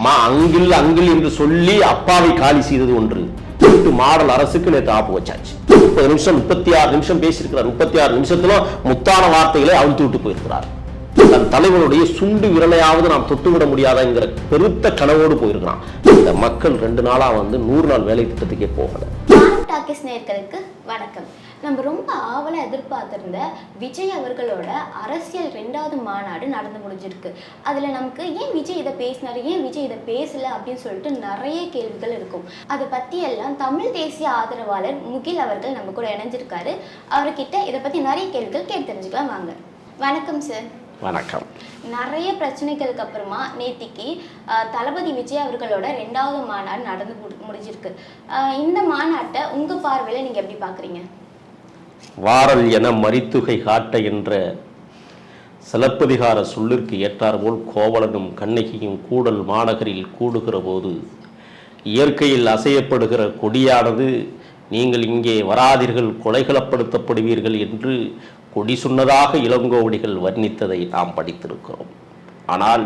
அங்கில் அங்கில் என்று சொல்லி அப்பாவை காலி செய்தது ஒன்று. மாடல் அரசுக்கு நேற்று ஆப்பு வச்சாச்சு. 30 நிமிஷம் 36 நிமிஷம் பேசியிருக்கிறார். 36 நிமிஷத்துல முத்தான வார்த்தைகளை அவிழ்த்து விட்டு போயிருக்கிறார். தன் தலைவனுடைய சுண்டு விரலையாவது நாம் தொட்டுவிட முடியாதங்கிற பெருத்த கனவோடு போயிருக்கிறான். இந்த மக்கள் 2 நாளா 100 நாள் வேலை திட்டத்துக்கே போகல. டாக்கிஸ் நேயர்களுக்கு வணக்கம். நம்ம ரொம்ப ஆவலா எதிர்பார்த்திருந்த விஜய் அவர்களோட அரசியல் 2வது மாநாடு நடந்து முடிஞ்சிருக்கு. அதுல நமக்கு ஏன் விஜய் இதை பேசினாரு, ஏன் விஜய் இதை பேசல அப்படின்னு சொல்லிட்டு நிறைய கேள்விகள் இருக்கும். அதை பத்தி எல்லாம் தமிழ் தேசிய ஆதரவாளர் முகில் அவர்கள் நம்ம கூட இணைஞ்சிருக்காரு. அவர்கிட்ட இதை பத்தி நிறைய கேள்விகள் கேட்டு தெரிஞ்சுக்கலாம் வாங்க. வணக்கம் சார். வணக்கம். நிறைய பிரச்சனைகளுக்கு அப்புறமா நேத்திக்கு தளபதி விஜய் அவர்களோட 2வது மாநாடு நடந்து முடிஞ்சிருக்கு. இந்த மாநாட்டை உங்க பார்வையில நீங்க எப்படி பாக்குறீங்க? வாரல் என மரித்துகை காட்ட என்ற சிலப்பதிகார சொல்லிற்கு ஏற்றாற்போல் கோவலனும் கண்ணகியும் கூடல் மாநகரில் கூடுகிற போது இயற்கையில் அசையப்படுகிற கொடியானது நீங்கள் இங்கே வராதீர்கள், கொலைகளப்படுத்தப்படுவீர்கள் என்று கொடி சொன்னதாக இளங்கோவடிகள் வர்ணித்ததை நாம் படித்திருக்கிறோம். ஆனால்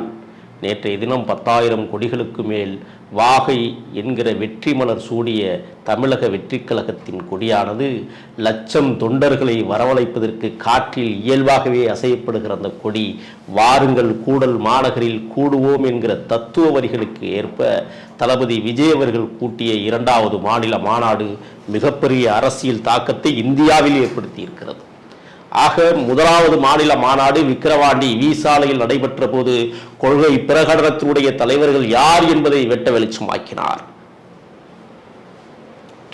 நேற்றைய தினம் 10,000 கொடிகளுக்கு மேல் வாகை என்கிற வெற்றி மலர் சூடிய தமிழக வெற்றி கழகத்தின் கொடியானது லட்சம் தொண்டர்களை வரவழைப்பதற்கு காற்றில் இயல்பாகவே அசையப்படுகிற அந்த கொடி வாருங்கள் கூடல் மாநகரில் கூடுவோம் என்கிற தத்துவ வரிகளுக்கு ஏற்ப தளபதி விஜய் அவர்கள் கூட்டிய 2வது மாநில மாநாடு மிகப்பெரிய அரசியல் தாக்கத்தை இந்தியாவில் ஏற்படுத்தி இருக்கிறது. ஆக 1வது மாநில மாநாடு விக்கிரவாண்டி வீசாலையில் நடைபெற்ற போது கொள்கை பிரகடனத்தினுடைய தலைவர்கள் யார் என்பதை வெட்ட வெளிச்சமாக்கினார்.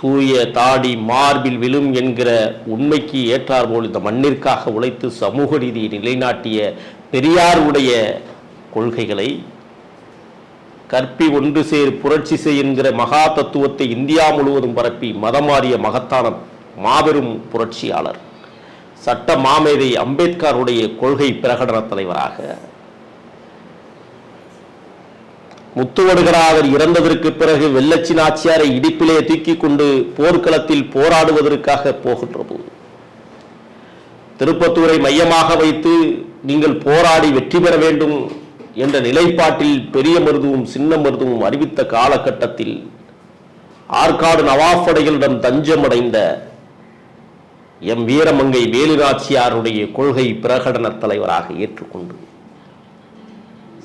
தூய தாடி மார்பில் விழும் என்கிற உண்மைக்கு ஏற்றாற்போல் இந்த மண்ணிற்காக உழைத்து சமூக நீதியை நிலைநாட்டிய பெரியாருடைய கொள்கைகளை கற்பி ஒன்று சேர் புரட்சி செய் என்கிற மகா தத்துவத்தை இந்தியா முழுவதும் பரப்பி மதமாறிய மகத்தான மாபெரும் புரட்சியாளர் சட்ட மாமேதை அம்பேத்கருடைய கொள்கை பிரகடன தலைவராக முத்துவடுகராக இறந்ததற்கு பிறகு வெள்ளச்சி நாச்சியாரை இடிப்பிலே தூக்கி கொண்டு போர்க்களத்தில் போராடுவதற்காக போகின்ற போது திருப்பத்தூரை மையமாக வைத்து நீங்கள் போராடி வெற்றி பெற வேண்டும் என்ற நிலைப்பாட்டில் பெரிய மருதுவும் சின்ன மருதுவும் அறிவித்த காலகட்டத்தில் ஆற்காடு நவாப் படைகளிடம் தஞ்சமடைந்த எம் வீரமங்கை வேலுநாச்சியாருடைய கொள்கை பிரகடன தலைவராக ஏற்றுக்கொண்டு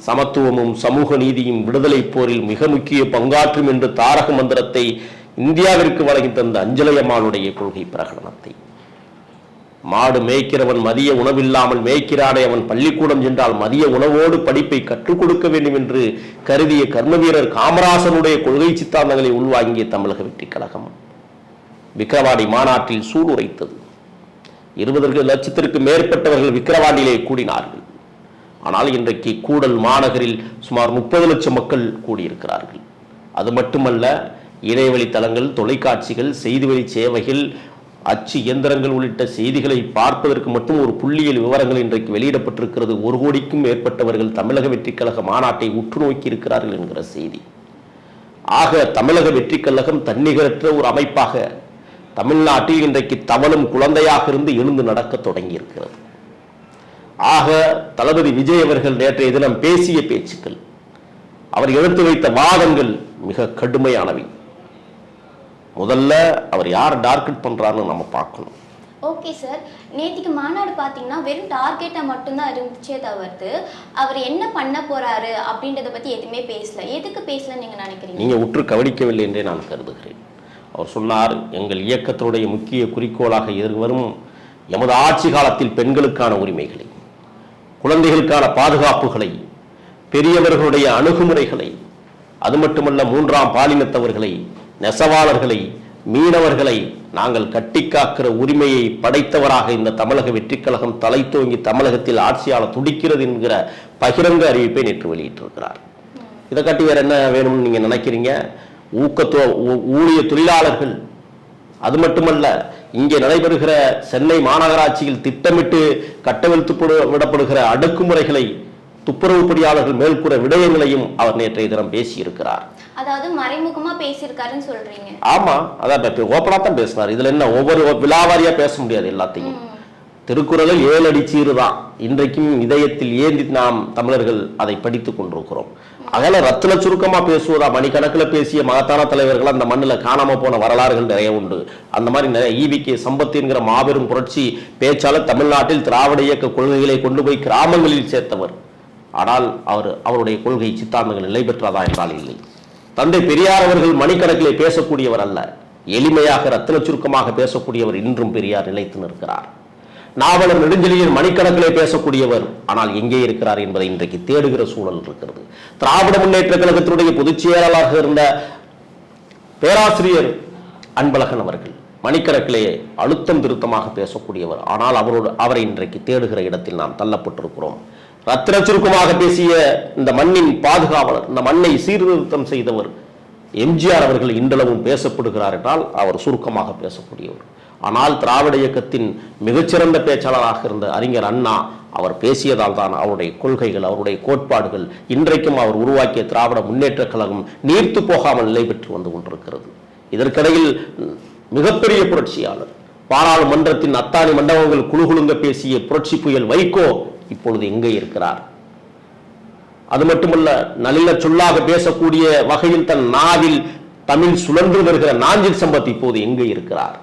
சமத்துவமும் சமூக நீதியும் விடுதலை போரில் மிக முக்கிய பங்காற்றும் என்று தாரக மந்திரத்தை இந்தியாவிற்கு வழங்கி தந்த அஞ்சலையம்மாளுடைய கொள்கை பிரகடனத்தை மாடு மேய்க்கிறவன் மதிய உணவில்லாமல் மேய்க்கிறானே அவன் பள்ளிக்கூடம் சென்றால் மதிய உணவோடு படிப்பை கற்றுக் கொடுக்க வேண்டும் என்று கருதிய கர்மவீரர் காமராசனுடைய கொள்கை சித்தாந்தங்களை உள்வாங்கிய தமிழக வெற்றி கழகம் விக்கிரவாண்டி மாநாட்டில் சூளுரைத்தது. 20 லட்சத்திற்கு மேற்பட்டவர்கள் விக்கிரவாண்டியிலே கூடினார்கள். ஆனால் இன்றைக்கு கூடல் மாநகரில் சுமார் 30 லட்சம் மக்கள் கூடியிருக்கிறார்கள். அது மட்டுமல்ல, இணையவழி தளங்கள், தொலைக்காட்சிகள், செய்திவழி சேவைகள், அச்சு இயந்திரங்கள் உள்ளிட்ட செய்திகளை பார்ப்பதற்கு மட்டும் ஒரு புள்ளியியல் விவரங்கள் இன்றைக்கு வெளியிடப்பட்டிருக்கிறது. 1 கோடிக்கும் மேற்பட்டவர்கள் தமிழக வெற்றி கழக மாநாட்டை உற்று நோக்கி இருக்கிறார்கள் என்கிற செய்தி. ஆக தமிழக வெற்றி கழகம் தன்னிகரற்ற ஒரு அமைப்பாக தமிழ்நாட்டில் இன்றைக்கு தவளும் குழந்தையாக இருந்து எழுந்து நடக்க தொடங்கி இருக்கிறது. ஆக தளபதி விஜய் அவர்கள் நேற்றைய தினம் பேசிய பேச்சுக்கள், அவர் எடுத்து வைத்த வாதங்கள் மிக கடுமையானவை. முதல்ல அவர் யார் டார்கெட் பண்றாருன்னு நம்ம பார்க்கணும். ஓகே சார், நேற்றுக்கு மாநாடு பார்த்தீங்கன்னா வெறும் டார்கெட்டை மட்டும்தான் இருந்துச்சே தவிர்த்து அவர் என்ன பண்ண போறாரு அப்படின்றத பத்தி எதுவுமே பேசல. எதுக்கு பேசலன்னு நீங்க நினைக்கிறீங்க? நீங்க உற்று கவனிக்கவில்லை என்றே நான் கருதுகிறேன். அவர் சொன்னார், எங்கள் இயக்கத்தினுடைய முக்கிய குறிக்கோளாக எதிர்வரும் எமது ஆட்சி காலத்தில் பெண்களுக்கான உரிமைகளை, குழந்தைகளுக்கான பாதுகாப்புகளை, பெரியவர்களுடைய அணுகுமுறைகளை, அது மட்டுமல்ல 3ஆம் பாலினத்தவர்களை, நெசவாளர்களை, மீனவர்களை நாங்கள் கட்டிக்காக்கிற உரிமையை படைத்தவராக இந்த தமிழக வெற்றி கழகம் தலை தோங்கி தமிழகத்தில் ஆட்சியாளர் துடிக்கிறது என்கிற பகிரங்க அறிவிப்பை நேற்று வெளியிட்டிருக்கிறார். இதை காட்டி வேற என்ன வேணும்னு நீங்க நினைக்கிறீங்க? ஊழிய தொழிலாளர்கள், அது மட்டுமல்ல இங்கே நடைபெறுகிற சென்னை மாநகராட்சியில் திட்டமிட்டு கட்டவிழ்த்து விடப்படுகிற அடக்குமுறைகளை, துப்புரவு பணியாளர்கள் மேல்கூற விடயங்களையும் அவர் நேற்றைய தினம் பேசியிருக்கிறார். அதாவது மறைமுகமா பேசியிருக்காருன்னு சொல்றீங்க? ஆமா, அதான் ஓப்பனா தான் பேசினார். இதுல என்ன ஒவ்வொரு விழாவாரியா பேச முடியாது எல்லாத்தையும். திருக்குறளில் 7 அடி சீருதான் இன்றைக்கும் இதயத்தில் ஏந்தி நாம் தமிழர்கள் அதை படித்துக் கொண்டிருக்கிறோம். அதனால ரத்தின சுருக்கமா பேசுவதா, மணிக்கணக்கில் பேசிய மகத்தான தலைவர்கள் அந்த மண்ணில் காணாம போன வரலாறுகள் நிறைய உண்டு. அந்த மாதிரி நிறைய ஈவிகே சம்பத் என்கிற மாபெரும் புரட்சி பேச்சாளர் தமிழ்நாட்டில் திராவிட இயக்க கொள்கைகளை கொண்டு போய் கிராமங்களில் சேர்த்தவர். ஆனால் அவருடைய கொள்கை சித்தாந்தங்கள் நிலை பெற்றதா என்றால் இல்லை. தந்தை பெரியார் அவர்கள் மணிக்கணக்கிலே பேசக்கூடியவர் அல்ல, எளிமையாக ரத்தின சுருக்கமாக பேசக்கூடியவர். இன்றும் பெரியார் நிலைத்து நிற்கிறார். நாவலர் நெடுஞ்செழியன் மணிக்கணக்கிலே பேசக்கூடியவர், ஆனால் எங்கே இருக்கிறார் என்பதை இன்றைக்கு தேடுகிற சூழல் இருக்கிறது. திராவிட முன்னேற்ற கழகத்தினுடைய பொதுச் செயலாளராக இருந்த பேராசிரியர் அன்பழகன் அவர்கள் மணிக்கணக்கிலே அழுத்தம் திருத்தமாக பேசக்கூடியவர். ஆனால் அவரை இன்றைக்கு தேடுகிற இடத்தில் நாம் தள்ளப்பட்டிருக்கிறோம். ரத்தின சுருக்கமாக பேசிய இந்த மண்ணின் பாதுகாவலர், இந்த மண்ணை சீர்திருத்தம் செய்தவர் எம்ஜிஆர் அவர்கள் இன்றளவும் பேசப்படுகிறார் என்றால் அவர் சுருக்கமாக பேசக்கூடியவர். ஆனால் திராவிட இயக்கத்தின் மிகச்சிறந்த பேச்சாளராக இருந்த அறிஞர் அண்ணா அவர் பேசியதால் தான் அவருடைய கொள்கைகள், அவருடைய கோட்பாடுகள் இன்றைக்கும் அவர் உருவாக்கிய திராவிட முன்னேற்ற கழகம் நீர்த்து போகாமல் நிலை பெற்று வந்து கொண்டிருக்கிறது. இதற்கிடையில் மிகப்பெரிய புரட்சியாளர், பாராளுமன்றத்தின் அத்தாணி மண்டபங்கள் குழுகுலுங்க பேசிய புரட்சி புயல் வைகோ இப்பொழுது எங்கே இருக்கிறார்? அது மட்டுமல்ல, நல்ல சொல்லாக பேசக்கூடிய வகையில் தன் நாவில் தமிழ் சுழன்று வருகிற நாஞ்சில் சம்பத் இப்போது எங்கே இருக்கிறார்?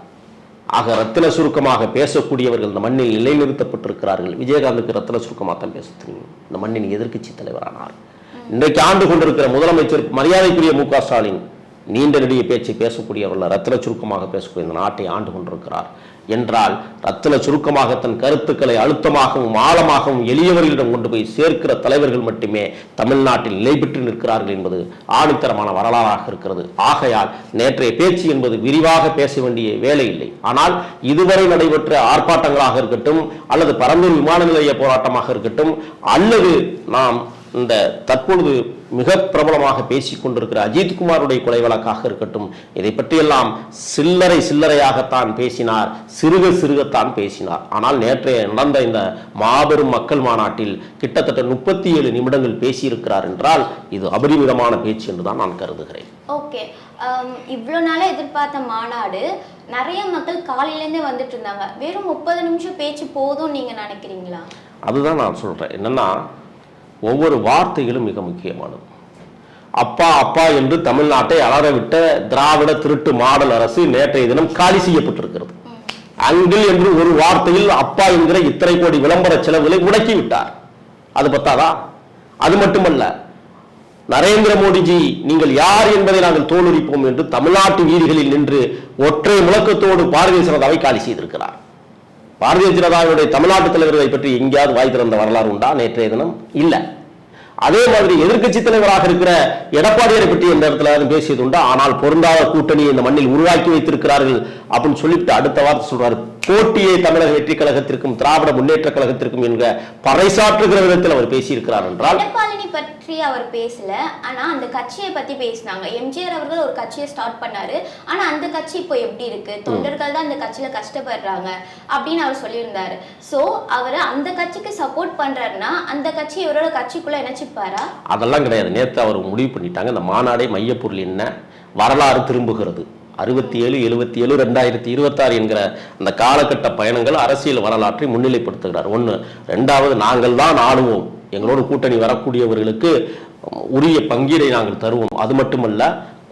ஆக ரத்தின சுருக்கமாக பேசக்கூடியவர்கள் இந்த மண்ணில் நிலைநிறுத்தப்பட்டிருக்கிறார்கள். விஜயகாந்துக்கு ரத்தின சுருக்கமாக தான் பேச தெரியும். இந்த மண்ணின் எதிர்க்கட்சி தலைவரானார். இன்றைக்கு ஆண்டு கொண்டிருக்கிற முதலமைச்சர் மரியாதைக்குரிய மு.க. ஸ்டாலின் நீண்ட நெடிய பேச்சை பேசக்கூடியவர்கள், ரத்தின சுருக்கமாக பேசக்கூடிய இந்த நாட்டை ஆண்டு கொண்டிருக்கிறார் என்றால் ரத்தின சுருக்கமாக தன் கருத்துக்களை அழுத்தமாகவும் ஆழமாகவும் எளியவர்களிடம் கொண்டு போய் சேர்க்கிற தலைவர்கள் மட்டுமே தமிழ்நாட்டில் நிலை பெற்று நிற்கிறார்கள் என்பது ஆணித்தரமான வரலாறாக இருக்கிறது. ஆகையால் நேற்றைய பேச்சு என்பது விரிவாக பேச வேண்டிய வேலை இல்லை. ஆனால் இதுவரை நடைபெற்ற ஆர்ப்பாட்டங்களாக இருக்கட்டும், அல்லது பரந்தூர் விமான நிலைய போராட்டமாக இருக்கட்டும், அல்லது நாம் இந்த தற்பொழுது மிக பிரபலமாக பேசிக் கொண்டிருக்கிற அஜித்குமாருடைய கொலை வழக்காக இருக்கட்டும், இதை பற்றியெல்லாம் சில்லறையாகத்தான் பேசினார், சிறுகத்தான் பேசினார். ஆனால் நேற்றைய நடந்த இந்த மாபெரும் மக்கள் மாநாட்டில் கிட்டத்தட்ட 37 நிமிடங்கள் பேசியிருக்கிறார் என்றால் இது அபரிமிதமான பேச்சு என்றுதான் நான் கருதுகிறேன். ஓகே, இவ்வளோ நாளாக எதிர்பார்த்த மாநாடு நிறைய மக்கள் காலையிலேருந்தே வந்துட்டு இருந்தாங்க. வெறும் 30 நிமிஷம் பேச்சு போதும் நீங்க நினைக்கிறீங்களா? அதுதான் நான் சொல்றேன். என்னன்னா, ஒவ்வொரு வார்த்தைகளும் மிக முக்கியமானது. அப்பா அப்பா என்று தமிழ்நாட்டை அலறவிட்ட திராவிட திருட்டு மாடல் அரசு நேற்றைய தினம் காலி செய்யப்பட்டிருக்கிறது. அங்கிள் என்று ஒரு வார்த்தையில் அப்பா என்கிற இத்தனை கோடி விளம்பர செலவுகளை முடக்கி விட்டார். அது பத்தாதா? அது மட்டுமல்ல, நரேந்திர மோடிஜி நீங்கள் யார் என்பதை நாங்கள் தோலுரிப்போம் என்று தமிழ்நாட்டு வீதிகளில் நின்று ஒற்றை முழக்கத்தோடு பாரதிய ஜனதாவை காலி செய்திருக்கிறார். பாரதிய ஜனதாவுடைய தமிழ்நாட்டு தலைவர்களை பற்றி எங்கேயாவது வாய் திறந்த வரலாறு உண்டா நேற்றைய தினம்? இல்ல. அதே மாதிரி எதிர்க்கட்சி தலைவராக இருக்கிற எடப்பாடியை பற்றி எந்த இடத்துல பேசியது உண்டா? ஆனால் பொருந்தாத கூட்டணியை இந்த மண்ணில் உருவாக்கி வைத்திருக்கிறார்கள் அப்படின்னு சொல்லிட்டு அடுத்த வார்த்தை சொல்றாரு, போட்டியை தமிழக வெற்றி கழகத்திற்கும் திராவிட முன்னேற்ற கழகத்திற்கும் என்கிற பறைசாற்றுகிற விதத்தில் அவர் பேசியிருக்கிறார் என்றால் எடப்பாடி பற்றி அவர் பேசல, ஆனா அந்த கட்சியை பத்தி பேசினாங்க. எம்ஜிஆர் அவர்கள் ஒரு கட்சியை ஸ்டார்ட் பண்ணாரு, ஆனா அந்த கட்சி இப்போ எப்படி இருக்கு, தொண்டர்கள் தான் அந்த கட்சியில கஷ்டப்படுறாங்க அப்படின்னு அவர் சொல்லியிருந்தாரு. சோ அவர் அந்த கட்சிக்கு சப்போர்ட் பண்றாருன்னா அந்த கட்சி இவரோட கட்சிக்குள்ள இணைச்சிப்பாரா? அதெல்லாம் கிடையாது. நேற்று அவர் முடிவு பண்ணிட்டாங்க. இந்த மாநாடை மையப்பொருள் என்ன, வரலாறு திரும்புகிறது. 67, 77, 2026 என்கிற அந்த காலகட்ட பயணங்கள் அரசியல் வரலாற்றை முன்னிலைப்படுத்துகிறார். ஒன்று. ரெண்டாவது, நாங்கள் தான் ஆளுவோம், எங்களோடு கூட்டணி வரக்கூடியவர்களுக்கு உரிய பங்கீடை நாங்கள் தருவோம். அது மட்டுமல்ல,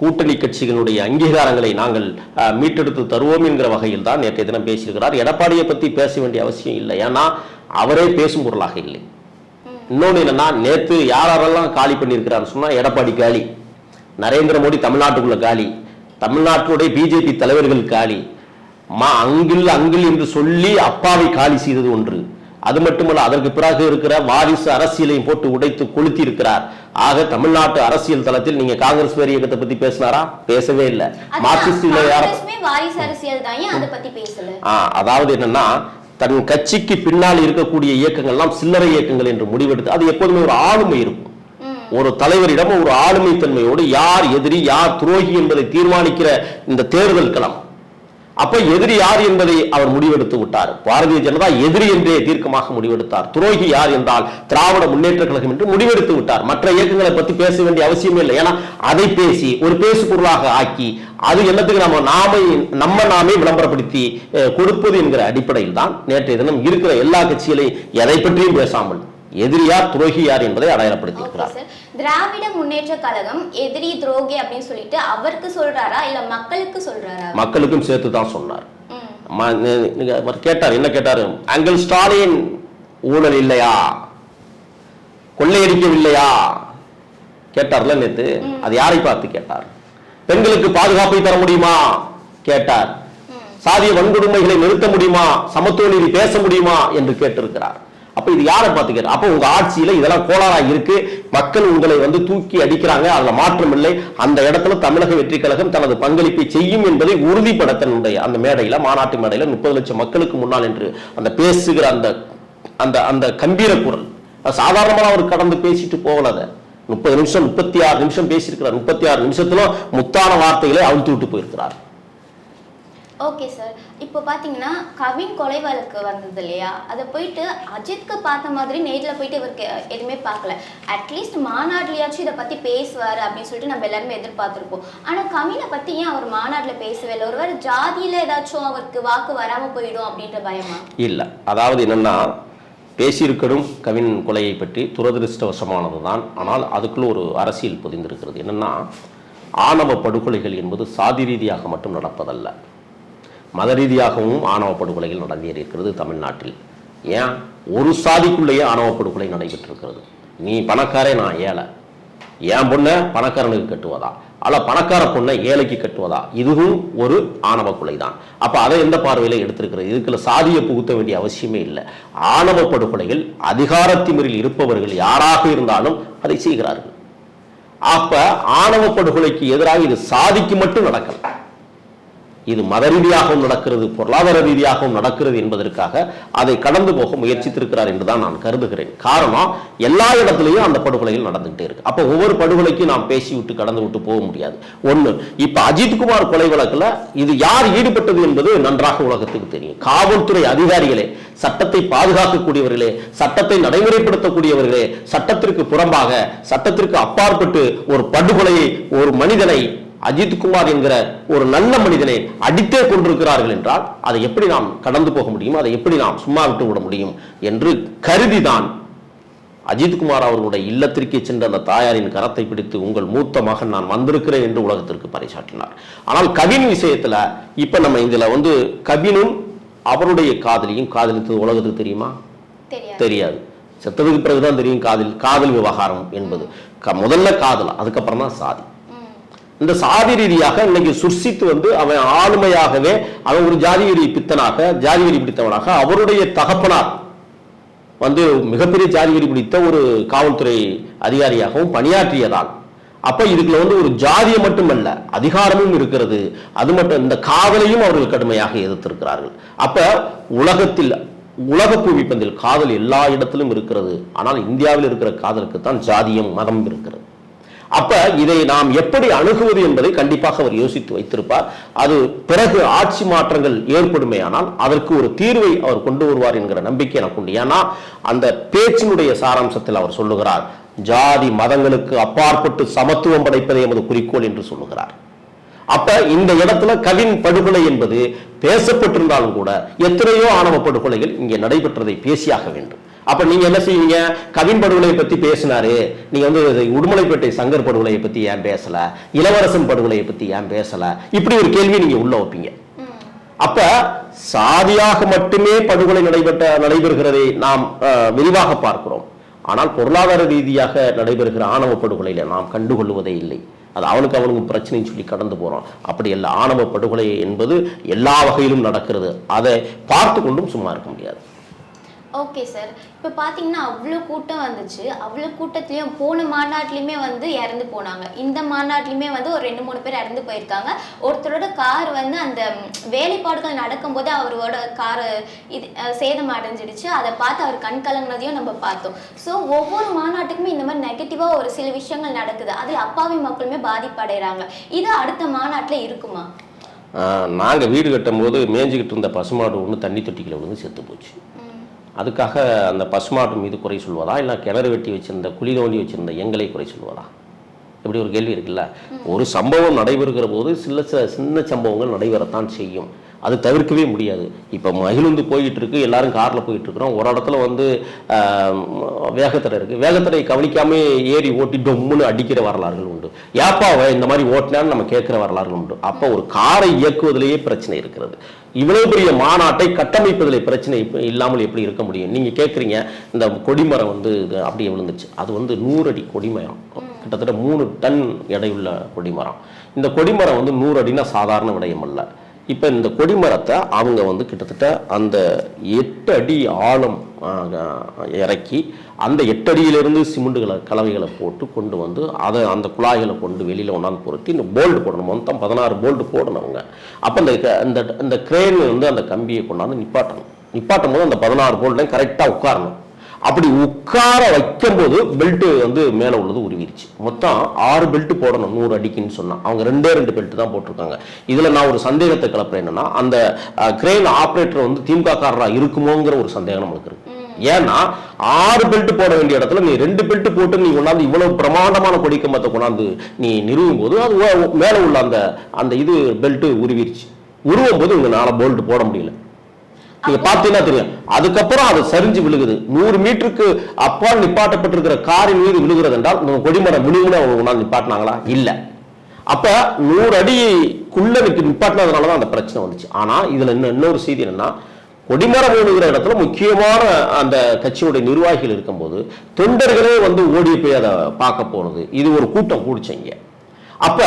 கூட்டணி கட்சிகளுடைய அங்கீகாரங்களை நாங்கள் மீட்டெடுத்து தருவோம் என்கிற வகையில் தான் நேற்றைய தினம் பேசியிருக்கிறார். எடப்பாடியை பற்றி பேச வேண்டிய அவசியம் இல்லை, ஏன்னா அவரே பேசும் பொருளாக இல்லை. இன்னொன்று என்னன்னா, நேற்று யாரெல்லாம் காலி பண்ணியிருக்கிறார் சொன்னா, எடப்பாடி காலி, நரேந்திர மோடி தமிழ்நாட்டுக்குள்ள காலி, தமிழ்நாட்டுடைய பிஜேபி தலைவர்கள் காலி, அங்கில் என்று சொல்லி அப்பாவை காலி செய்தது ஒன்று. அது மட்டுமல்ல, அதற்கு பிறகு இருக்கிற வாரிசு அரசியலையும் போட்டு உடைத்து கொளுத்தி இருக்கிறார். ஆக தமிழ்நாட்டு அரசியல் தளத்தில் நீங்க காங்கிரஸ் பேர் இயக்கத்தை பத்தி பேசினாரா? பேசவே இல்லை. அதாவது என்னன்னா, தன் கட்சிக்கு பின்னால் இருக்கக்கூடிய இயக்கங்கள்லாம் சில்லறை இயக்கங்கள் என்று முடிவெடுத்து, அது எப்போதுமே ஒரு ஆளுமை இருக்கும். ஒரு தலைவரிடம் ஒரு ஆளுமை தன்மையோடு யார் எதிரி யார் துரோகி என்பதை தீர்மானிக்கிற இந்த தேர்தல் களம், அப்ப எதிரி யார் என்பதை அவர் முடிவெடுத்து விட்டார். பாரதிய ஜனதா எதிரி என்றே தீர்க்கமாக முடிவெடுத்தார். துரோகி யார் என்றால் திராவிட முன்னேற்ற கழகம் என்று முடிவெடுத்து விட்டார். மற்ற இயக்கங்களை பத்தி பேச வேண்டிய அவசியமே இல்லை. ஏன்னா அதை பேசி ஒரு பேசு பொருளாக ஆக்கி அது என்னத்துக்கு நாமே விளம்பரப்படுத்தி கொடுப்பது என்கிற அடிப்படையில் தான் நேற்றைய தினம் இருக்கிற எல்லா கட்சிகளையும் எதை பற்றியும் பேசாமல் எதிரியார் துரோகியார் என்பதை அடையாளப்படுத்தியிருக்கிறார். திராவிட முன்னேற்ற கழகம் எதிரி துரோகி அப்படின்னு சொல்லிட்டு அவருக்கு சொல்றாரா இல்ல மக்களுக்கு சொல்றாரா? மக்களுக்கும் சேர்த்து தான் சொன்னார். கேட்டார், என்ன கேட்டாரு? அங்கிள் ஸ்டாலின் ஊழல் இல்லையா, கொள்ளையடிக்கவில்லையா கேட்டார்ல நேத்து. அது யாரை பார்த்து கேட்டார்? பெண்களுக்கு பாதுகாப்பை தர முடியுமா கேட்டார். சாதிய வன்கொடுமைகளை நிறுத்த முடியுமா, சமத்துவ நீதி பேச முடியுமா என்று கேட்டிருக்கிறார். அப்ப இது யாரை பார்த்து கேட்ட? அப்ப உங்க ஆட்சியில இதெல்லாம் கோளாறா இருக்கு, மக்கள் உங்களை தூக்கி அடிக்கிறாங்க, அதுல மாற்றம் இல்லை. அந்த இடத்துல தமிழக வெற்றி கழகம் தனது பங்களிப்பை செய்யும் என்பதை உறுதிப்படுத்த அந்த மேடையில, மாநாட்டு மேடையில 30 லட்சம் மக்களுக்கு முன்னால் என்று அந்த பேசுகிற அந்த அந்த அந்த கம்பீர குரல் சாதாரணமாக அவர் கடந்து பேசிட்டு போகல. 30 நிமிஷம் 36 நிமிஷம் பேசியிருக்கிறார். 36 நிமிஷத்துல முத்தான வார்த்தைகளை அழுத்து விட்டு போயிருக்கிறார். ஓகே சார், இப்போ பார்த்தீங்கன்னா கவின் கொலை வழக்கு வந்தது இல்லையா, அதை போயிட்டு அஜித்க்கு பார்த்த மாதிரி நேரில் போயிட்டு இவருக்கு எதுவுமே பார்க்கல. அட்லீஸ்ட் மாநாட்டிலையாச்சும் இதை பற்றி பேசுவார் அப்படின்னு சொல்லிட்டு நம்ம எல்லாருமே எதிர்பார்த்துருப்போம். ஆனால் கவினை பற்றி ஏன் அவர் மாநாட்டில் பேசவே இல்லை? ஒருவேளை ஜாதியில் ஏதாச்சும் அவருக்கு வாக்கு வராமல் போயிடும் அப்படின்ற பயமா? இல்லை, அதாவது என்னன்னா பேசியிருக்கணும் கவின் கொலையை பற்றி துரதிருஷ்டவசமானது தான். ஆனால் அதுக்குள்ள ஒரு அரசியல் பொதிந்திருக்கிறது. என்னன்னா ஆணவ படுகொலைகள் என்பது சாதி ரீதியாக மட்டும் நடப்பதல்ல, மத ரீதியாகவும் ஆணவ படுகொலைகள் நடந்தேறியிருக்கிறது தமிழ்நாட்டில். ஏன் ஒரு சாதிக்குள்ளேயே ஆணவ படுகொலை நடைபெற்றிருக்கிறது. நீ பணக்காரே நான் ஏழை, என் பொண்ணை பணக்காரனுக்கு கட்டுவதா, அல்ல பணக்கார பொண்ணை ஏழைக்கு கட்டுவதா, இதுவும் ஒரு ஆணவ கொலை தான். அப்ப அதை எந்த பார்வையில எடுத்திருக்கிறது? இதுக்குள்ள சாதியை புகுத்த வேண்டிய அவசியமே இல்லை. ஆணவ படுகொலைகள் அதிகாரத்திமிரில் இருப்பவர்கள் யாராக இருந்தாலும் அதை செய்கிறார்கள். அப்ப ஆணவ படுகொலைக்கு எதிராக இது சாதிக்கு மட்டும் நடக்கல, இது மத ரீதியாகவும் நடக்கிறது, பொருளாதார ரீதியாகவும் நடக்கிறது என்பதற்காக அதை கடந்து போக முயற்சித்திருக்கிறார் என்றுதான் நான் கருதுகிறேன். காரணம் எல்லா இடத்துலையும் அந்த படுகொலைகள் நடந்துகிட்டே இருக்கு. அப்ப ஒவ்வொரு படுகொலைக்கும் நாம் பேசி விட்டு கடந்து விட்டு போக முடியாது. ஒண்ணு, இப்ப அஜித்குமார் கொலை வழக்குல இது யார் ஈடுபட்டது என்பது நன்றாக உலகத்துக்கு தெரியும். காவல்துறை அதிகாரிகளே, சட்டத்தை பாதுகாக்கக்கூடியவர்களே, சட்டத்தை நடைமுறைப்படுத்தக்கூடியவர்களே, சட்டத்திற்கு புறம்பாக சட்டத்திற்கு அப்பாற்பட்டு ஒரு படுகொலையை, ஒரு மனிதனை, அஜித்குமார் என்கிற ஒரு நல்ல மனிதனை அடித்தே கொண்டிருக்கிறார்கள் என்றால் அதை எப்படி நாம் கடந்து போக முடியும், அதை எப்படி நாம் சும்மா விட்டு விட முடியும் என்று கருதிதான் அஜித்குமார் அவர்களுடைய இல்லத்திற்கே சென்ற அந்த தாயாரின் கரத்தை பிடித்து உங்கள் மூத்த மகன் நான் வந்திருக்கிறேன் என்று உலகத்திற்கு பறைசாற்றினார். ஆனால் கவின் விஷயத்துல இப்ப நம்ம இதுல கவினும் அவருடைய காதலியும் காதலித்தது உலகத்துக்கு தெரியுமா? தெரியாது. செத்ததுக்கு பிறகுதான் தெரியும் காதல் விவகாரம் என்பது. முதல்ல காதல், அதுக்கப்புறம் தான் சாதி. இந்த சாதி ரீதியாக இன்னைக்கு சுர்சித்து அவன் ஆளுமையாகவே அவன் ஒரு ஜாதிவெறி பித்தனாக, ஜாதிவெறி பிடித்தவனாக, அவருடைய தகப்பனார் மிகப்பெரிய ஜாதிவெறி பிடித்த ஒரு காவல்துறை அதிகாரியாகவும் பணியாற்றியதால் அப்ப இதுக்குள்ள ஒரு ஜாதியை மட்டுமல்ல அதிகாரமும் இருக்கிறது. அது மட்டும் இந்த காதலையும் அவர்கள் கடுமையாக எதிர்த்திருக்கிறார்கள். அப்ப உலகத்தில் உலக புவிப்பந்தில் காதல் எல்லா இடத்திலும் இருக்கிறது. ஆனால் இந்தியாவில் இருக்கிற காதலுக்கு தான் ஜாதியம் மதம் இருக்கிறது. அப்ப இதை நாம் எப்படி அணுகுவது என்பதை கண்டிப்பாக அவர் யோசித்து வைத்திருப்பார். அது பிறகு ஆட்சி மாற்றங்கள் ஏற்படுமே ஆனால் அதற்கு ஒரு தீர்வை அவர் கொண்டு வருவார் என்கிற நம்பிக்கை எனக்கு உண்டு. ஏன்னா அந்த பேச்சினுடைய சாராம்சத்தில் அவர் சொல்லுகிறார், ஜாதி மதங்களுக்கு அப்பாற்பட்டு சமத்துவம் படைப்பதே எமது குறிக்கோள் என்று சொல்லுகிறார். அப்ப இந்த இடத்துல கவின் படுகொலை என்பது பேசப்பட்டிருந்தாலும் கூட எத்தனையோ ஆணவ படுகொலைகள் இங்கே நடைபெற்றதை பேசியாக வேண்டும். அப்ப நீங்க என்ன செய்வீங்க? கவின் படுகொலையை பத்தி பேசினாரு, நீங்க உடுமலைப்பேட்டை சங்கர் படுகொலையை பத்தி ஏன் பேசல, இளவரசன் படுகொலையை பத்தி ஏன் பேசல, இப்படி ஒரு கேள்வி நீங்க உள்ள வைப்பீங்க. அப்ப சாதியாக மட்டுமே படுகொலை நடைபெறுகிறதை நாம் விரிவாக பார்க்கிறோம். ஆனால் பொருளாதார ரீதியாக நடைபெறுகிற ஆணவ படுகொலையில நாம் கண்டுகொள்வதே இல்லை. அது அவனுக்கு பிரச்சனைன்னு சொல்லி கடந்து போறோம். அப்படி அல்ல, ஆணவ படுகொலை என்பது எல்லா வகையிலும் நடக்கிறது. அதை பார்த்து கொண்டும் சும்மா இருக்க முடியாது. ஓகே சார், இப்போ பார்த்தீங்கன்னா அவ்வளோ கூட்டம் வந்துச்சு. அவ்வளோ கூட்டத்துலேயும் போன மாநாட்டிலையுமே இறந்து போனாங்க. இந்த மாநாட்டிலையுமே ஒரு 2-3 பேர் இறந்து போயிருக்காங்க. ஒருத்தரோட கார் அந்த வேலைப்பாடுகள் நடக்கும்போது அவரோட கார் சேதம் அடைஞ்சிடுச்சு. அதை பார்த்து அவர் கண் கலங்கினதையும் நம்ம பார்த்தோம். ஸோ ஒவ்வொரு மாநாட்டுக்குமே இந்த மாதிரி நெகட்டிவாக ஒரு சில விஷயங்கள் நடக்குது. அதில் அப்பாவி மக்களுமே பாதிப்படைகிறாங்க. இது அடுத்த மாநாட்டில் இருக்குமா? நாங்கள் வீடு கட்டும் போது மேய்ஞ்சிக்கிட்டு இருந்த பசுமாடு ஒன்று தண்ணி தொட்டிக்கில் விழுந்து செத்து போச்சு. அதுக்காக அந்த பசுமாடு மீது குறை சொல்வதா, இல்லை கிணறு வெட்டி வச்சிருந்த குழி தோண்டி வச்சிருந்த எங்களை குறை சொல்வதா? இப்படி ஒரு கேள்வி இருக்குல்ல. ஒரு சம்பவம் நடைபெறுகிற போது சின்ன சம்பவங்கள் நடைபெறத்தான் செய்யும், அது தவிர்க்கவே முடியாது. இப்போ மகிழுந்து போயிட்டு இருக்கு, எல்லாரும் காரில் போயிட்டு இருக்கிறோம், ஒரு இடத்துல வந்து வேகத்தடை இருக்குது, வேகத்தடை கவனிக்காம ஏறி ஓட்டி டொம்முன்னு அடிக்கிற வரலாறுகள் உண்டு. ஏப்பாவை இந்த மாதிரி ஓட்டினான்னு நம்ம கேட்குற வரலாறுகள் உண்டு. அப்போ ஒரு காரை இயக்குவதிலேயே பிரச்சனை இருக்கிறது. இவ்வளவு பெரிய மாநாட்டை கட்டமைப்பதில் பிரச்சனை இல்லாமல் எப்படி இருக்க முடியும்? நீங்கள் கேட்குறீங்க, இந்த கொடிமரம் வந்து அப்படியே விழுந்துச்சு. அது வந்து 100 அடி கொடிமரம், கிட்டத்தட்ட 3 டன் எடையுள்ள கொடிமரம். இந்த கொடிமரம் வந்து 100 அடினா சாதாரண விடயம் அல்ல. இப்போ இந்த கொடிமரத்தை அவங்க வந்து கிட்டத்தட்ட அந்த 8 அடி ஆழம் இறக்கி அந்த 8 அடியிலிருந்து சிமெண்ட்டுகளை கலவைகளை போட்டு கொண்டு வந்து அதை அந்த குழாய்களை கொண்டு வெளியில் ஒன்றாந்து பொருத்தி இந்த போல்டு போடணும். மொத்தம் 16 போல்டு போடணும் அவங்க. அப்போ இந்த கிரேன் வந்து அந்த கம்பியை கொண்டாந்து நிப்பாட்டும் போது அந்த 16 போல்ட்லையும் கரெக்டாக உட்காரணும். அப்படி உட்கார வைக்கும்போது பெல்ட் வந்து மேலே உள்ளது உருவிருச்சு. மொத்தம் 6 பெல்ட் போடணும் 100 அடிக்குன்னு சொன்னால் அவங்க 2 பெல்ட் தான் போட்டிருக்காங்க. இதில் நான் ஒரு சந்தேகத்தை கிளப்புறேன், என்னன்னா அந்த கிரெயின் ஆப்ரேட்டர் வந்து திமுககாரராக இருக்குமோங்கிற ஒரு சந்தேகம் நம்மளுக்கு இருக்கு. ஏன்னா 6 பெல்ட் போட வேண்டிய இடத்துல நீ 2 பெல்ட் போட்டு நீ கொண்டாந்து இவ்வளவு பிரமாண்டமான கொடிக்கம்பத்தை கொண்டாந்து நீ நிறுவும் போது அது மேலே உள்ள அந்த இது பெல்ட் உருவிருச்சு. உருவும் போது இவங்க 4 போல்ட் போட முடியல. நீங்க பாத்தீங்கன்னா தெரியும். அதுக்கப்புறம் அது சரிஞ்சு விழுகுது. 100 மீட்டருக்கு அப்பால் நிப்பாட்டப்பட்டிருக்கிற காரின் மீது விழுகிறது என்றால் கொடிமரம் விழுகுன்னு அவங்க நிப்பாட்டினாங்களா? இல்ல. அப்ப 100 அடிக்குள்ள நிப்பாட்டினதுனாலதான் அந்த பிரச்சனை வந்துச்சு. ஆனா இதுல இன்னொரு செய்தி என்னன்னா, கொடிமரம் விழுகிற இடத்துல முக்கியமான அந்த கட்சியுடைய நிர்வாகிகள் இருக்கும்போது தொண்டர்களே வந்து ஓடி போய் அதை பார்க்க போனது. இது ஒரு கூட்டம் கூடிச்சீங்க. அப்ப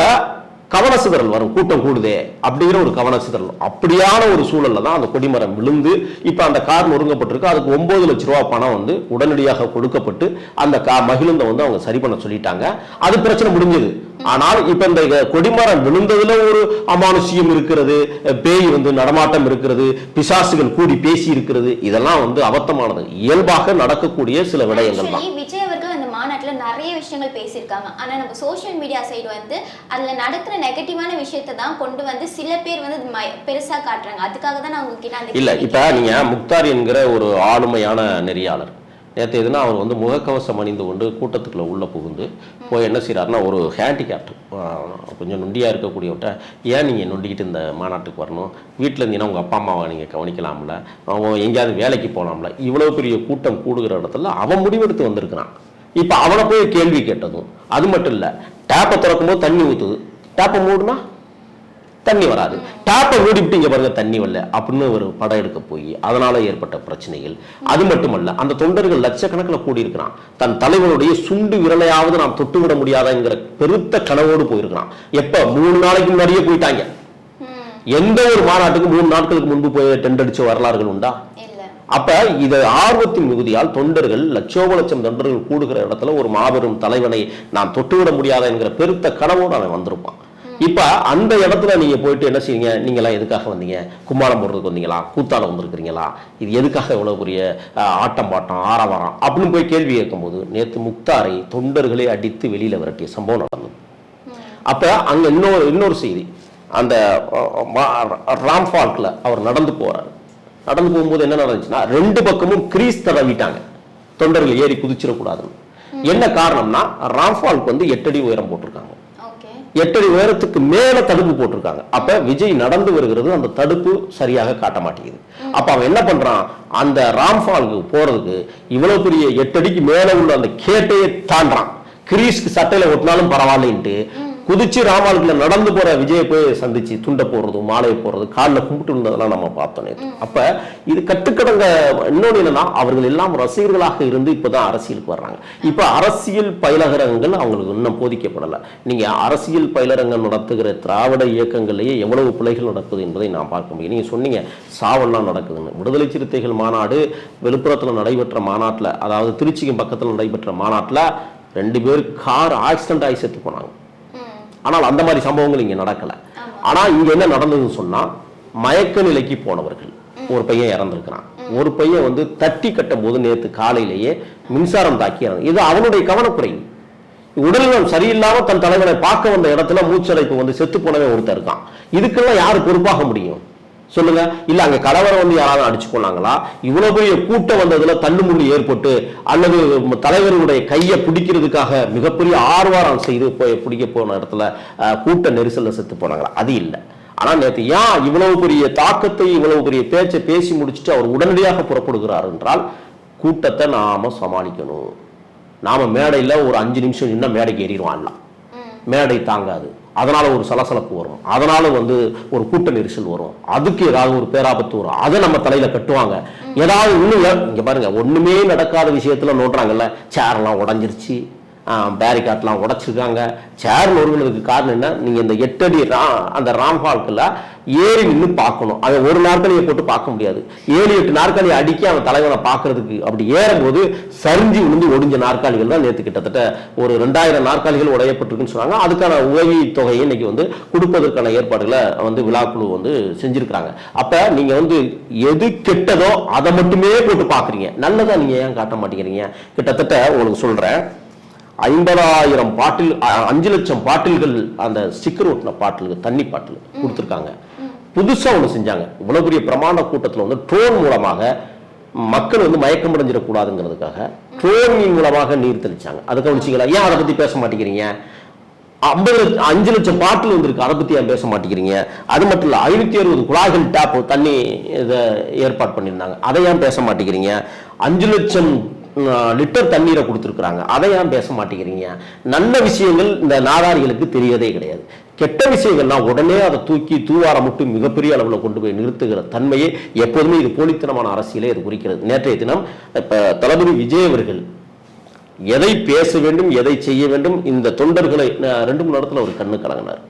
கவனசிதறல் வரும், கூட்டம் கூடுதே அப்படிங்கிற ஒரு கவனசிதறல். அப்படியான ஒரு சூழல்ல தான் அந்த கொடிமரம் விழுந்து இப்ப அந்த கார் நொறுங்கப்பட்டிருக்கு. அதுக்கு 9 லட்சம் ரூபாய் பணம் வந்து உடனடியாக கொடுக்கப்பட்டு அந்த மகிழுந்த வந்து அவங்க சரி பண்ண சொல்லிட்டாங்க. அது பிரச்சனை முடிஞ்சது. ஆனால் இப்ப இந்த கொடிமரம் விழுந்ததுல ஒரு அமானுஷ்யம் இருக்கிறது, பேய் வந்து நடமாட்டம் இருக்கிறது, பிசாசுகள் கூடி பேசி இருக்கிறது. இதெல்லாம் வந்து அபத்தமானது, இயல்பாக நடக்கக்கூடிய சில விடயங்கள் தான். விஜய் அவர்கள் அந்த மாநாட்டுல நிறைய விஷயங்கள் பேசியிருக்காங்க. ஆனா நம்ம சோசியல் மீடியா சைடு வந்து அதுல நடக்கிற நெகட்டிவான விஷயத்தை தான் கொண்டு வந்து சில பேர் வந்து பெருசா காட்டுறாங்க. அதுக்காக தான் நான் உங்ககிட்ட இல்ல, இப்ப நீங்க முக்தார் என்கிற ஒரு ஆளுமையான நெறியாளர் நேற்று எதுனா அவர் வந்து முகக்கவசம் அணிந்து கொண்டு கூட்டத்துக்குள்ள உள்ள புகுந்து போய் என்ன செய்யறாருன்னா, ஒரு ஹேண்டிகேப்ட் கொஞ்சம் நொண்டியாக இருக்கக்கூடியவட்ட, ஏன் நீங்கள் நொண்டிக்கிட்டு இந்த மாநாட்டுக்கு வரணும், வீட்டில் இருந்தீங்கன்னா உங்கள் அப்பா அம்மாவை நீங்கள் கவனிக்கலாம்ல, அவன் எங்கேயாவது வேலைக்கு போகலாம்ல, இவ்வளோ பெரிய கூட்டம் கூடுகிற இடத்துல அவன் முடிவெடுத்து வந்திருக்கிறான். இப்போ அவனை போய் கேள்வி கேட்டதும் அது மட்டும் இல்லை, டேப்பை திறக்கும் போது தண்ணி ஊற்றுது, டேப்பை மூடுனா தண்ணி வராது, டாப்பை மூடிவிட்டு இங்க பாருங்க தண்ணி வரல அப்படின்னு ஒரு படம் எடுக்க போய் அதனால ஏற்பட்ட பிரச்சனைகள். அது மட்டுமல்ல, அந்த தொண்டர்கள் லட்சக்கணக்கில் கூடி இருக்கிறான். தன் தலைவனுடைய சுண்டு விரலையாவது நாம் தொட்டுவிட முடியாதாங்கிற பெருத்த கனவோடு போயிருக்கிறான். எப்ப 3 நாளைக்கு முன்னாடியே போயிட்டாங்க. எந்த ஒரு மாநாட்டுக்கு 3 நாட்களுக்கு முன்பு போய் டெண்ட் அடிச்ச வரலாறுகள் உண்டா? அப்ப இது ஆர்வத்தின் மிகுதியால் தொண்டர்கள் லட்சம் தொண்டர்கள் கூடுகிற இடத்துல ஒரு மாபெரும் தலைவனை நாம் தொட்டுவிட முடியாத என்கிற பெருத்த கனவோடு அவன் வந்திருப்பான். இப்ப அந்த இடத்துல நீங்க போயிட்டு என்ன செய்வீங்க, நீங்களாம் எதுக்காக வந்தீங்க, கும்மாளம் போடுறதுக்கு வந்தீங்களா, கூத்தால வந்திருக்கிறீங்களா, இது எதுக்காக இவ்வளவு பெரிய ஆட்டம் பாட்டம் ஆரவாரம் அப்படின்னு போய் கேள்வி கேட்கும்போது, நேற்று முக்தாரை தொண்டர்களே அடித்து வெளியில விரட்டிய சம்பவம் நடந்தது. அப்ப அங்க இன்னொரு செய்தி, அந்த ராம்பால்க்ல அவர் நடந்து போறாரு. நடந்து போகும்போது என்ன நடந்துச்சுன்னா, 2 பக்கமும் கிரீஸ் தடவிட்டாங்க, தொண்டர்கள் ஏறி குதிச்சிடக்கூடாதுன்னு. என்ன காரணம்னா, ராம்பால்க்கு வந்து 8 அடி உயரம் போட்டிருக்காங்க, 8 அடி உயரத்துக்கு மேல தடுப்பு போட்டிருக்காங்க. அப்ப விஜய் நடந்து வருகிறது, அந்த தடுப்பு சரியாக காட்ட மாட்டேங்குது. அப்ப அவன் என்ன பண்றான், அந்த ராம்பால்க்கு போறதுக்கு இவ்வளவு பெரிய 8 அடிக்கு மேல உள்ள அந்த கேட்டையே தாண்டான். கிரீஸ்க்கு சட்டையில ஒட்டினாலும் பரவாயில்லைன்ட்டு குதிச்சு ராமாளுக்குள்ள நடந்து போற விஜயை போய் சந்திச்சு துண்டை போடுறது, மாலையை போடுறது, காலில் கும்பிட்டு இருந்ததெல்லாம் நம்ம பார்த்தோம். அப்ப இது கட்டுக்கடங்க. இன்னொன்று என்னன்னா, அவர்கள் எல்லாம் ரசிகர்களாக இருந்து இப்பதான் அரசியலுக்கு வர்றாங்க. இப்ப அரசியல் பயிலரங்கங்கள் அவங்களுக்கு இன்னும் போதிக்கப்படலை. நீங்க அரசியல் பயிலரங்கம் நடத்துகிற திராவிட இயக்கங்கள்லேயே எவ்வளவு பிழைகள் நடக்குது என்பதை நான் பார்க்க முடியும். நீங்க சொன்னீங்க சாவெல்லாம் நடக்குதுன்னு. விடுதலை சிறுத்தைகள் மாநாடு விழுப்புரத்தில் நடைபெற்ற மாநாட்டில், அதாவது திருச்சிக்கு பக்கத்தில் நடைபெற்ற மாநாட்டில் 2 பேர் கார் ஆக்சிடென்ட் ஆகி செத்து போனாங்க. ஆனால் அந்த மாதிரி சம்பவங்கள் இங்க நடக்கல. ஆனா இங்க என்ன நடந்ததுன்னு சொன்னா, மயக்க நிலைக்கு போனவர்கள் ஒரு பையன் இறந்திருக்கிறான். ஒரு பையன் வந்து தட்டி கட்டும் போது நேற்று காலையிலேயே மின்சாரம் தாக்கி இறந்து. இது அவனுடைய கவனக்குறை. உடல்நலம் சரியில்லாம தன் தலைவனை பார்க்க வந்த இடத்துல மூச்சடைப்பு வந்து செத்து போனவே ஒருத்தர் இருக்கான். இதுக்கெல்லாம் யாரு பொறுப்பாக முடியும் சொல்லுங்க? இல்ல அங்க கலவரம் வந்து யாராவது அடிச்சு போனாங்களா? இவ்வளவு பெரிய கூட்டம் வந்ததுல தள்ளுமுள்ளு ஏற்பட்டு அல்லது தலைவருடைய கையை பிடிக்கிறதுக்காக மிகப்பெரிய ஆர்வாரம் செய்து போய் பிடிக்க போன இடத்துல கூட்ட நெரிசல்ல செத்து போனாங்களா? அது இல்லை. ஆனா நேற்று ஏன் இவ்வளவு பெரிய தாக்கத்தை இவ்வளவு பெரிய பேச்சை பேசி முடிச்சுட்டு அவர் உடனடியாக புறப்படுகிறார் என்றால், கூட்டத்தை நாம சமாளிக்கணும். நாம மேடையில் ஒரு 5 நிமிஷம் இன்னும் மேடைக்கு ஏறிடுவான்லாம், மேடை தாங்காது. அதனால ஒரு சலசலப்பு வரும், அதனால வந்து ஒரு கூட்ட நெரிசல் வரும், அதுக்கு ஏதாவது ஒரு பேராபத்து வரும், அதை நம்ம தலையில கட்டுவாங்க. ஏதாவது இன்னும் இங்க பாருங்க, ஒண்ணுமே நடக்காத விஷயத்துல நோட்டுறாங்கல்ல, சேர்லாம் உடஞ்சிருச்சு, பேரிகாட்லாம் உடைச்சிருக்காங்க. சேர் நொறுங்கினதுக்கு காரணம் என்ன? நீங்க இந்த 8 அடி அந்த ராம்ஹால்குள்ள ஏறி நின்று பார்க்கணும். அவன் ஒரு நாற்காலியை போட்டு பார்க்க முடியாது. 7-8 நாற்காலியை அடிக்க அவன் தலைவனை பார்க்கறதுக்கு அப்படி ஏறும்போது சரிஞ்சு விழுந்து ஒடிஞ்ச நாற்காலிகள் தான் நேற்று கிட்டத்தட்ட ஒரு 2000 நாற்காலிகள் உடையப்பட்டிருக்குன்னு சொன்னாங்க. அதுக்கான உதவி தொகையை இன்னைக்கு வந்து கொடுப்பதற்கான ஏற்பாடுகளை வந்து விழாக்குழு வந்து செஞ்சிருக்கிறாங்க. அப்ப நீங்க வந்து எது கெட்டதோ அதை மட்டுமே போட்டு பாக்குறீங்க, நல்லதா நீங்க ஏன் காட்ட மாட்டேங்கிறீங்க? கிட்டத்தட்ட உங்களுக்கு சொல்றேன், 50,000 பாட்டில் 5 லட்சம் பாட்டில்கள் அந்த ஸ்டிக்கர் ஒட்டின பாட்டில் தண்ணி பாட்டில் கொடுத்துருக்காங்க. புதுசா ஒண்ணு செஞ்சாங்க. இவ்வளவு பெரிய பிரமாண்ட கூட்டத்தில் வந்து ட்ரோன் மூலமாக மக்கள் வந்து மயக்கம் அடைஞ்சிடக்கூடாதுங்கிறதுக்காக ட்ரோனின் மூலமாக நீர் தெளிச்சாங்க. அதை கவனிச்சிங்களா? ஏன் அதை பத்தி பேச மாட்டேங்கிறீங்க? 5 லட்சம் பாட்டில் வந்திருக்கு, அதை பத்தி ஏன் பேச மாட்டேங்கிறீங்க? அது மட்டும் இல்ல, 560 குழாய்கள் டேப் தண்ணி இதை ஏற்பாடு பண்ணியிருந்தாங்க, அதை ஏன் பேச மாட்டேங்கிறீங்க? 5 லட்சம் லிட்டர் தண்ணீரை கொடுத்துருக்குறாங்க, அதை ஏன் பேச மாட்டேங்கிறீங்க? நல்ல விஷயங்கள் இந்த நாதாரிகளுக்கு தெரியதே கிடையாது. கெட்ட விஷயங்கள்னா உடனே அதை தூக்கி தூவாரம் விட்டு மிகப்பெரிய அளவில் கொண்டு போய் நிறுத்துகிற தன்மையை எப்போதுமே இது போலித்தனமான அரசியலே இது குறிக்கிறது. நேற்றைய தினம் இப்ப தளபதி விஜய் அவர்கள் எதை பேச வேண்டும், எதை செய்ய வேண்டும், இந்த தொண்டர்களை 2-3 இடத்துல ஒரு கண்ணு கலங்கினார்.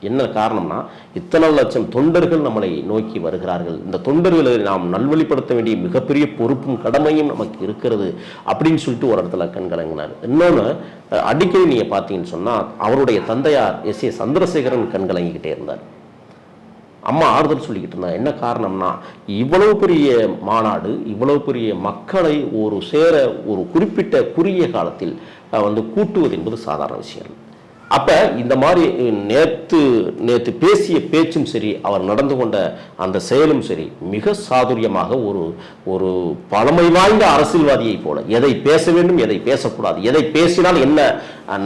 என்ன காரணம்னா, இத்தனை லட்சம் தொண்டர்கள் நம்மளை நோக்கி வருகிறார்கள், இந்த தொண்டர்களை நாம் நல்வழிப்படுத்த வேண்டிய மிகப்பெரிய பொறுப்பும் கடமையும் நமக்கு இருக்கிறது அப்படின்னு சொல்லிட்டு ஒரு இடத்துல கண்கலங்கினார். இன்னொன்று, அடிக்கடி நீங்க பார்த்தீங்கன்னு சொன்னா அவருடைய தந்தையார் S.A. சந்திரசேகரன் கண்கலங்கிக்கிட்டே இருந்தார். அம்மா ஆறுதல் சொல்லிக்கிட்டு இருந்தா. என்ன காரணம்னா, இவ்வளவு பெரிய மாநாடு, இவ்வளவு பெரிய மக்களை ஒரு சேர ஒரு குறிப்பிட்ட குறுகிய காலத்தில் வந்து கூட்டுவது என்பது சாதாரண விஷயம். அப்ப இந்த மாதிரி நேத்து பேசிய பேச்சும் சரி, அவர் நடந்து கொண்ட அந்த செயலும் சரி, மிக சாதுரியமாக ஒரு பழமை வாய்ந்த அரசியல்வாதியை போல எதை பேச வேண்டும், எதை பேசக்கூடாது, எதை பேசினால் என்ன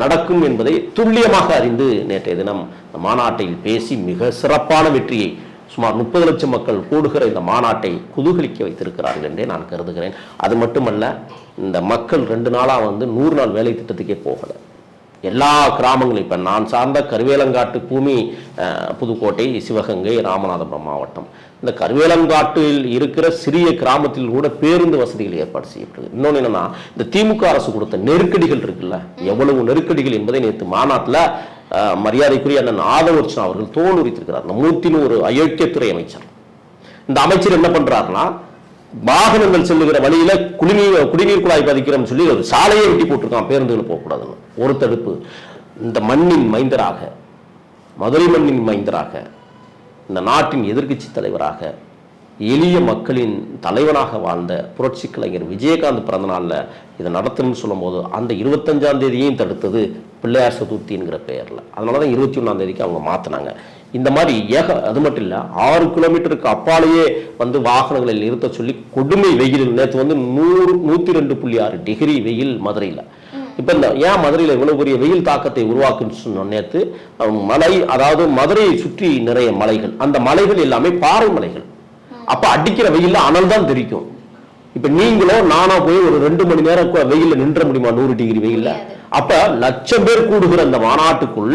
நடக்கும் என்பதை துல்லியமாக அறிந்து நேற்றைய தினம் மாநாட்டில் பேசி மிக சிறப்பான வெற்றியை, சுமார் 30 லட்சம் மக்கள் கூடுகிற இந்த மாநாட்டை குதூகலிக்க வைத்திருக்கிறார்கள் என்றே நான் கருதுகிறேன். அது மட்டுமல்ல, இந்த மக்கள் 2 நாளா வந்து 100 நாள் வேலை திட்டத்துக்கே போகலை. எல்லா கிராமங்களும், இப்போ நான் சார்ந்த கருவேலங்காட்டு பூமி புதுக்கோட்டை, சிவகங்கை, ராமநாதபுரம் மாவட்டம், இந்த கருவேலங்காட்டில் இருக்கிற சிறிய கிராமத்தில் கூட பேருந்து வசதிகள் ஏற்பாடு செய்யப்படுது. இன்னொன்று என்னன்னா, இந்த திமுக அரசு கொடுத்த நெருக்கடிகள் இருக்குல்ல, எவ்வளவு நெருக்கடிகள் என்பதை நேற்று மாநாட்டில் மரியாதைக்குரிய அண்ணன் ஆதவர்ச்சன் அவர்கள் தோல் உரித்திருக்கிறார். இந்த 101 அயோக்கியத்துறை அமைச்சர். இந்த அமைச்சர் என்ன பண்றாருன்னா, வாகனங்கள் செல்லுகிற வழியில குடிநீர் குழாய் பதிக்கிறோம்னு சொல்லி ஒரு சாலையை வெட்டி போட்டிருக்கான், பேருந்துகள் போகக்கூடாதுன்னு. ஒரு தடுப்பு. இந்த மண்ணின் மைந்தராக, மதுரை மண்ணின் மைந்தராக, இந்த நாட்டின் எதிர்க்கட்சி தலைவராக, எளிய மக்களின் தலைவனாக வாழ்ந்த புரட்சி கலைஞர் விஜயகாந்த் பிறந்த நாளில் இதை நடத்தணும்னு சொல்லும் போது அந்த 25ஆம் தேதியையும் தடுத்தது பிள்ளையார் சதுர்த்தி என்கிற பெயரில். அதனால தான் 21ஆம் தேதிக்கு அவங்க மாற்றினாங்க. இந்த மாதிரி அது மட்டும் இல்லை, 6 கிலோமீட்டருக்கு அப்பாலேயே வந்து வாகனங்களை நிறுத்த சொல்லி கொடுமை வெயில். நேற்று வந்து 102.6 டிகிரி வெயில் மதுரையில். இப்போ இந்த ஏன் மதுரையில் இவ்வளவு பெரிய வெயில் தாக்கத்தை உருவாக்குன்னு சொன்னோம். நேற்று மலை, அதாவது மதுரையை சுற்றி நிறைய மலைகள், அந்த மலைகள் எல்லாமே பாறை மலைகள். அப்ப அடிக்கிற வெயில்ல அனல் தான் தெரிக்கும். இப்ப நீங்களோ நானா போய் ஒரு 2 மணி நேரம் வெயில்ல நின்ற முடியுமா 100 டிகிரி வெயில்ல? அப்ப லட்சம் பேர் கூடுகிற அந்த மாநாட்டுக்குள்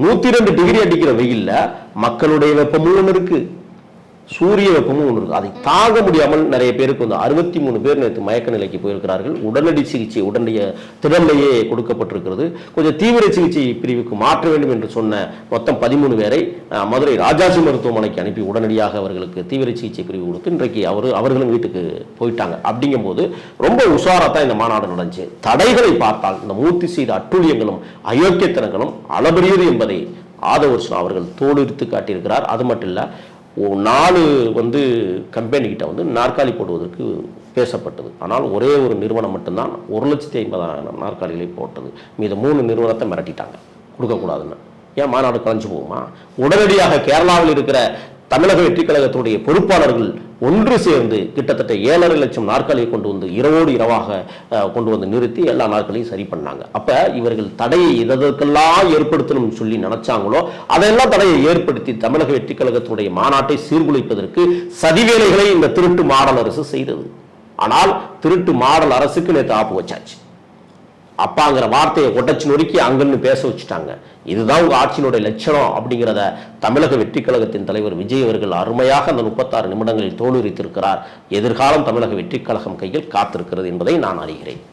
102 டிகிரி அடிக்கிற வெயில்ல மக்களுடைய வெப்பமும் ஒன்று இருக்கு, சூரிய வெப்பமும் ஒன்று இருக்கு. அதை தாங்க முடியாமல் நிறைய பேருக்கு வந்து 63 பேர் நேற்று மயக்க நிலைக்கு போயிருக்கிறார்கள். உடனடி சிகிச்சை உடனடிய திடல்லையே கொடுக்கப்பட்டிருக்கிறது. கொஞ்சம் தீவிர சிகிச்சை பிரிவுக்கு மாற்ற வேண்டும் என்று சொன்ன மொத்தம் 13 பேரை மதுரை ராஜாஜி மருத்துவமனைக்கு அனுப்பி உடனடியாக அவர்களுக்கு தீவிர சிகிச்சை பிரிவு கொடுத்து இன்றைக்கு அவர்களும் வீட்டுக்கு போயிட்டாங்க. அப்படிங்கும்போது ரொம்ப உஷாராத்தான் இந்த மாநாடு நடந்துச்சு. தடைகளை பார்த்தால் இந்த மூர்த்தி செய்த அட்டுழியங்களும் அயோக்கியத்தனங்களும் அளபரியது என்பதை ஆதவர்ஷன் அவர்கள் தோலுரித்து காட்டியிருக்கிறார். அது மட்டும் இல்லை, 4 வந்து கம்பெனி கிட்ட வந்து நாற்காலி போடுவதற்கு பேசப்பட்டது. ஆனால் ஒரே ஒரு நிறுவனம் மட்டும்தான் 1,50,000 நாற்காலிகளை போட்டது. மீது 3 நிறுவனத்தை மிரட்டிட்டாங்க, கொடுக்கக்கூடாதுன்னு. ஏன் மாநாடு கலைஞ்சு போகுமா? உடனடியாக கேரளாவில் இருக்கிற தமிழக வெற்றி கழகத்துடைய பொறுப்பாளர்கள் ஒன்று சேர்ந்து கிட்டத்தட்ட 7,5 லட்சம் நாற்காலியை கொண்டு வந்து இரவோடு இரவாக கொண்டு வந்து நிறுத்தி எல்லா நாட்களையும் சரி பண்ணாங்க. அப்ப இவர்கள் தடையை எதற்கெல்லாம் ஏற்படுத்தணும்னு சொல்லி நினைச்சாங்களோ அதெல்லாம் தடையை ஏற்படுத்தி தமிழக வெற்றி கழகத்துடைய மாநாட்டை சீர்குலைப்பதற்கு சதிவேலைகளை இந்த திருட்டு மாடல் அரசு செய்தது. ஆனால் திருட்டு மாடல் அரசுக்கு நேற்று ஆப்பு வச்சாச்சு. அப்பாங்கிற வார்த்தையை ஒட்டச்சு நொறுக்கி அங்கன்னு பேச வச்சுட்டாங்க. இதுதான் உங்க ஆட்சியினுடைய லட்சணம் அப்படிங்கிறத தமிழக வெற்றி கழகத்தின் தலைவர் விஜய் அவர்கள் அருமையாக அந்த 36 நிமிடங்களில் தோலுரித்திருக்கிறார். எதிர்காலம் தமிழக வெற்றி கழகம் கையில் காத்திருக்கிறது என்பதை நான் அறிகிறேன்.